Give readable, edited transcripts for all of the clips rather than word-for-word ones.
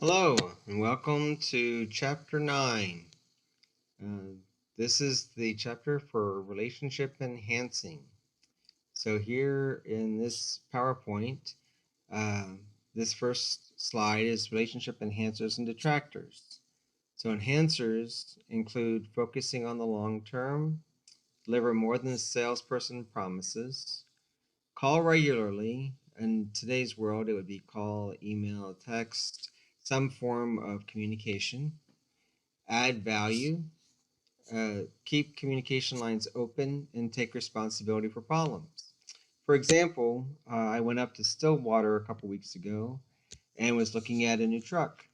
Hello, and welcome to Chapter 9. This is the chapter for relationship enhancing. So, here in this PowerPoint, uh, this first slide is relationship enhancers and detractors. So, enhancers include focusing on the long term, deliver more than the salesperson promises, call regularly. In today's world, it would be call, email, text, some form of communication. Add value, keep communication lines open, and take responsibility for problems. For example, I went up to Stillwater a couple weeks ago and was looking at a new truck.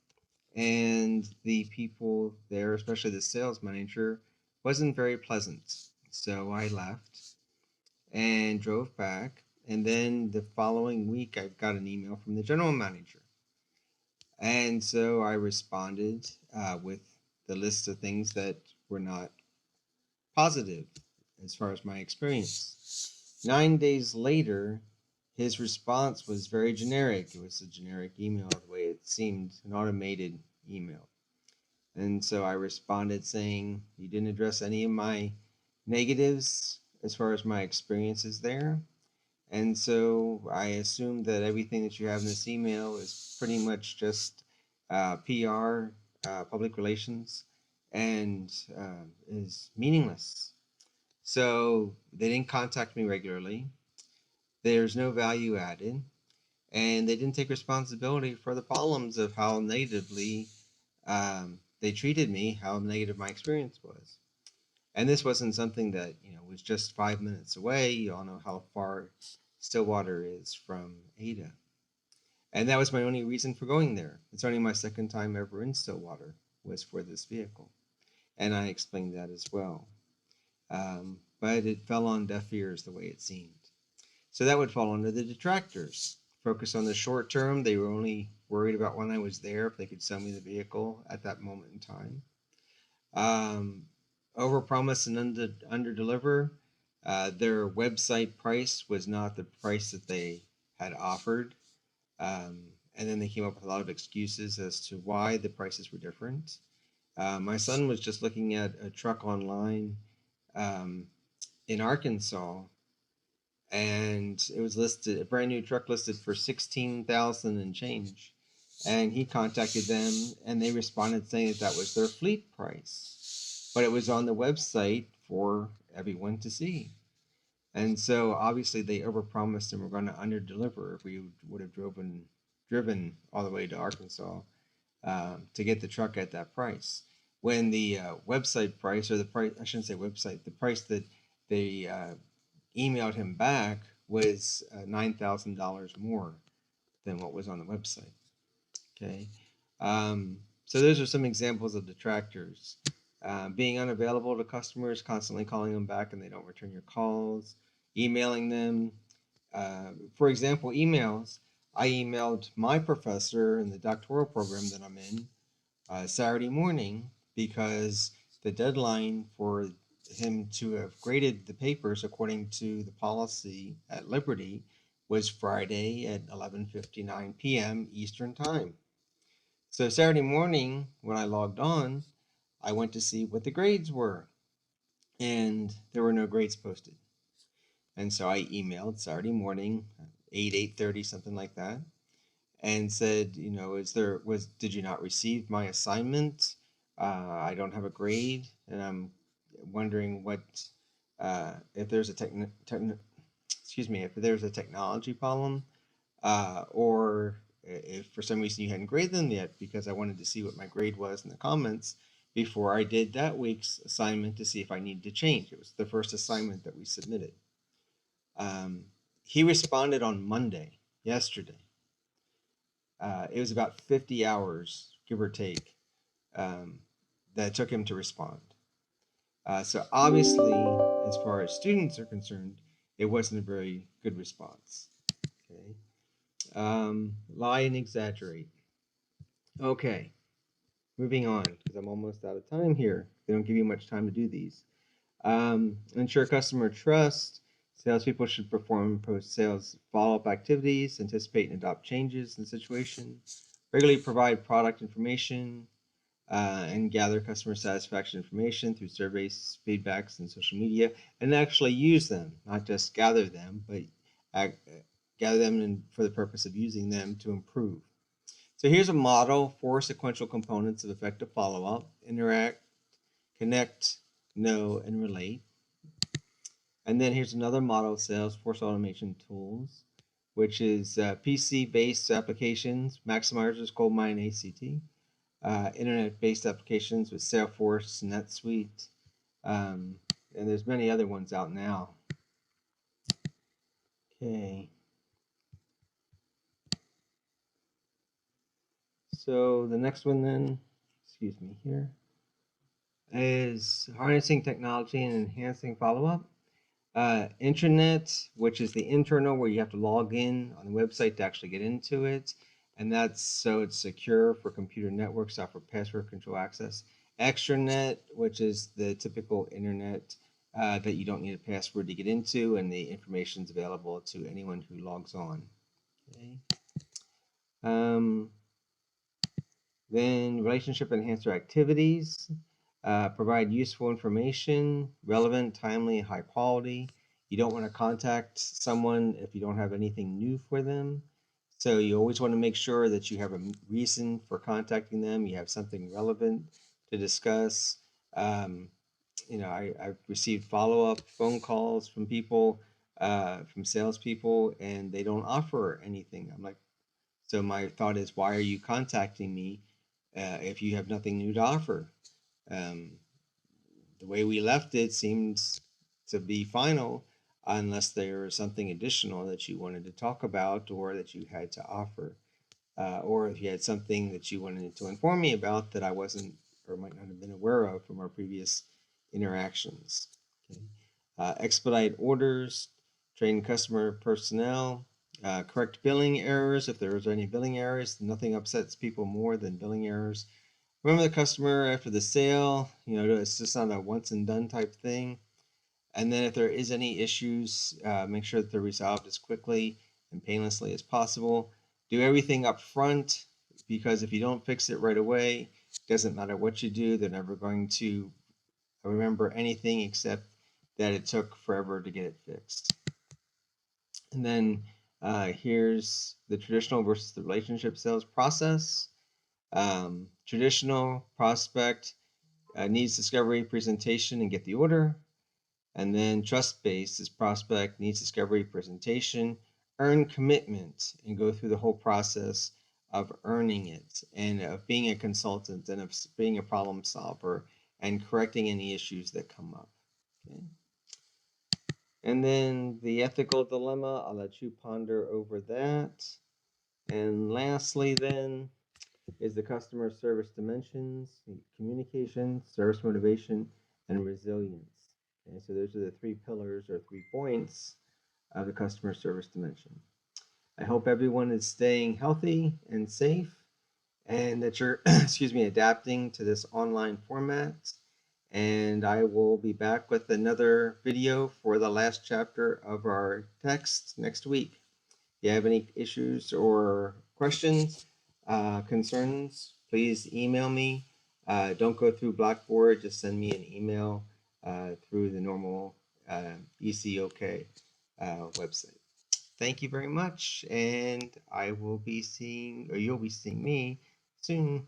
And the people there, especially the sales manager, wasn't very pleasant. So I left and drove back. And then the following week, I got an email from the general manager. And so I responded with the list of things that were not positive as far as my experience. 9 days later, his response was very generic. It was a generic email, the way it seemed, an automated email. And so I responded saying, "You didn't address any of my negatives as far as my experiences there. And so I assume that everything that you have in this email is pretty much just PR, public relations, and is meaningless." So they didn't contact me regularly. There's no value added, and they didn't take responsibility for the problems of how negatively they treated me, how negative my experience was. And this wasn't something that was just 5 minutes away. You all know how far Stillwater is from Ada, and that was my only reason for going there. It's only my second time ever in Stillwater was for this vehicle, and I explained that as well. But it fell on deaf ears the way it seemed. So that would fall under the detractors. Focus on the short term. They were only worried about when I was there, if they could sell me the vehicle at that moment in time. Overpromise and underdeliver. Their website price was not the price that they had offered. And then they came up with a lot of excuses as to why the prices were different. My son was just looking at a truck online um, in Arkansas, and it was listed, a brand new truck listed for 16,000 and change. And he contacted them, and they responded saying that that was their fleet price, but it was on the website for everyone to see. And so obviously they overpromised and were going to underdeliver if we would have driven all the way to Arkansas to get the truck at that price. When the website price, or the price, I shouldn't say website, the price that they emailed him back was $9,000 more than what was on the website. Okay, so those are some examples of detractors. Being unavailable to customers, constantly calling them back and they don't return your calls, emailing them. For example, emails. I emailed my professor in the doctoral program that I'm in Saturday morning because the deadline for him to have graded the papers according to the policy at Liberty was Friday at 11:59 p.m. Eastern Time. So Saturday morning, when I logged on, I went to see what the grades were, and there were no grades posted. And so I emailed Saturday morning, 8:30, something like that, and said, did you not receive my assignment? I don't have a grade, and I'm wondering what if there's a if there's a technology problem, or if for some reason you hadn't graded them yet, because I wanted to see what my grade was in the comments before I did that week's assignment to see if I needed to change. It was the first assignment that we submitted. Um, he responded on Monday, yesterday. It was about 50 hours, give or take, that it took him to respond. So obviously, as far as students are concerned, it wasn't a very good response. Okay. Lie and exaggerate. Okay, moving on, because I'm almost out of time here. They don't give you much time to do these. Ensure customer trust. Salespeople should perform post-sales follow-up activities, anticipate and adopt changes in the situation, Regularly provide product information and gather customer satisfaction information through surveys, feedbacks, and social media, and actually use them, not just gather them, but gather them for the purpose of using them to improve. So here's a model: 4 sequential components of effective follow-up: interact, connect, know, and relate. And then here's another model of Salesforce automation tools, which is PC-based applications, Maximizers, Goldmine, ACT, internet-based applications with Salesforce, NetSuite, and there's many other ones out now. Okay. So the next one then, excuse me here, is harnessing technology and enhancing follow-up. Intranet, which is the internal where you have to log in on the website to actually get into it. And that's so it's secure for computer network software password control access. Extranet, which is the typical internet that you don't need a password to get into, and the information is available to anyone who logs on. Okay. Then relationship enhancer activities. Provide useful information, relevant, timely, high quality. You don't want to contact someone if you don't have anything new for them. So you always want to make sure that you have a reason for contacting them. You have something relevant to discuss. I've received follow-up phone calls from people, from salespeople, and they don't offer anything. I'm like, so my thought is, why are you contacting me if you have nothing new to offer? The way we left it seems to be final, unless there is something additional that you wanted to talk about or that you had to offer, or if you had something that you wanted to inform me about that I wasn't or might not have been aware of from our previous interactions. Okay. Expedite orders, train customer personnel, correct billing errors if there's any billing errors. Nothing upsets people more than billing errors. Remember the customer after the sale. It's just not a once and done type thing. And then if there is any issues, make sure that they're resolved as quickly and painlessly as possible. Do everything up front, because if you don't fix it right away, it doesn't matter what you do, they're never going to remember anything except that it took forever to get it fixed. And then here's the traditional versus the relationship sales process. Traditional prospect needs discovery, presentation, and get the order. And then trust-based is prospect needs discovery, presentation, earn commitment, and go through the whole process of earning it, and of being a consultant, and of being a problem solver, and correcting any issues that come up. Okay. And then the ethical dilemma, I'll let you ponder over that. And lastly then is the customer service dimensions: communication, service motivation, and resilience. Okay, so those are the 3 pillars or 3 points of the customer service dimension. I hope everyone is staying healthy and safe, and that you're adapting to this online format. And I will be back with another video for the last chapter of our text next week. If you have any issues or questions, concerns, please email me. Don't go through Blackboard, just send me an email through the normal ECOK website. Thank you very much, and I will be seeing, or you'll be seeing me soon.